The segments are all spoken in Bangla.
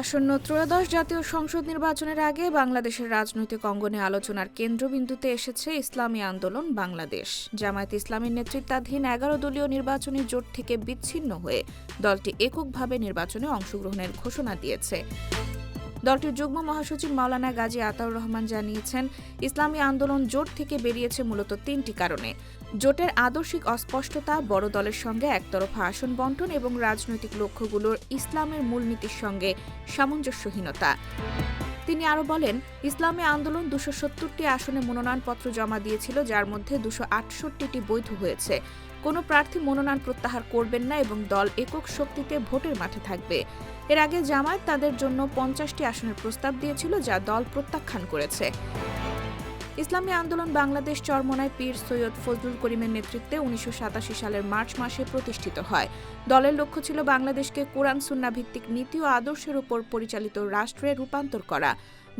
আসন্ন ত্রয়োদশ জাতীয় সংসদ নির্বাচনের আগে বাংলাদেশের রাজনৈতিক অঙ্গনে আলোচনার কেন্দ্রবিন্দুতে এসেছে ইসলামী আন্দোলন বাংলাদেশ। জামায়াতে ইসলামীর নেতৃত্বাধীন ১১ দলীয় নির্বাচনী জোট থেকে বিচ্ছিন্ন হয়ে দলটি এককভাবে নির্বাচনে অংশগ্রহণের ঘোষণা দিয়েছে। দলটির যুগ্ম মহাসচিব মাওলানা গাজী আতাউর রহমান জানিয়েছেন, ইসলামী আন্দোলন জোট থেকে বেরিয়েছে মূলত তিনটি কারণে: জোটের আদর্শিক অস্পষ্টতা, বড় দলের সঙ্গে একতরফা আসন বণ্টন এবং রাজনৈতিক লক্ষ্যগুলোর ইসলামের মূলনীতির সঙ্গে সামঞ্জস্যহীনতা। তিনি আরও বলেন, ইসলামী আন্দোলন ২৭০টি আসনে মনোনয়নপত্র জমা দিয়েছিল, যার মধ্যে ২৬৮টি বৈধ হয়েছে। কোনো প্রার্থী মনোনয়ন প্রত্যাহার করবেন না এবং দল একক শক্তিতে ভোটের মাঠে থাকবে। এর আগে জামায়াত তাদের জন্য ৫০টি আসনের প্রস্তাব দিয়েছিল, যা দল প্রত্যাখ্যান করেছে। ইসলামী আন্দোলন বাংলাদেশ চরমোনাই পীর সৈয়দ ফজলুল করিমের নেতৃত্বে ১৯৮৭ সালের মার্চ মাসে প্রতিষ্ঠিত হয়। দলের লক্ষ্য ছিল বাংলাদেশকে কোরআন সুন্নাহ ভিত্তিক নীতি ও আদর্শের উপর পরিচালিত রাষ্ট্রে রূপান্তর করা।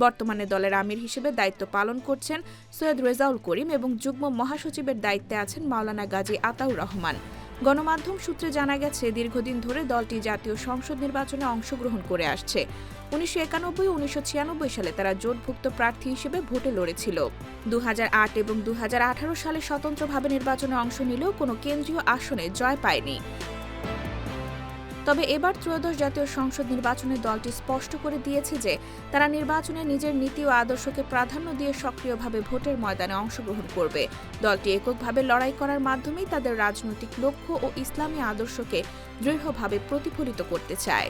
বর্তমানে দলের আমির হিসেবে দায়িত্ব পালন করছেন সৈয়দ রেজাউল করিম এবং যুগ্ম মহাসচিবের দায়িত্বে আছেন মাওলানা গাজী আতাউর রহমান। গণমাধ্যম সূত্রে জানা গেছে, দীর্ঘদিন ধরে দলটি জাতীয় সংসদ নির্বাচনে অংশগ্রহণ করে আসছে। ১৯৯১ ও ১৯৯৬ সালে তারা জোটভুক্ত প্রার্থী হিসেবে ভোটে লড়েছিল। ২০০৮ এবং ২০১৮ সালে স্বতন্ত্রভাবে নির্বাচনে অংশ নিলেও কোনো কেন্দ্রীয় আসনে জয় পায়নি। তবে এবার ত্রয়োদশ জাতীয় সংসদ নির্বাচনে দলটি স্পষ্ট করে দিয়েছে যে তারা নির্বাচনে নিজের নীতি ও আদর্শকে প্রাধান্য দিয়ে সক্রিয়ভাবে ভোটের ময়দানে অংশগ্রহণ করবে। দলটি এককভাবে লড়াই করার মাধ্যমেই তাদের রাজনৈতিক লক্ষ্য ও ইসলামী আদর্শকে দৃঢ়ভাবে প্রতিফলিত করতে চায়।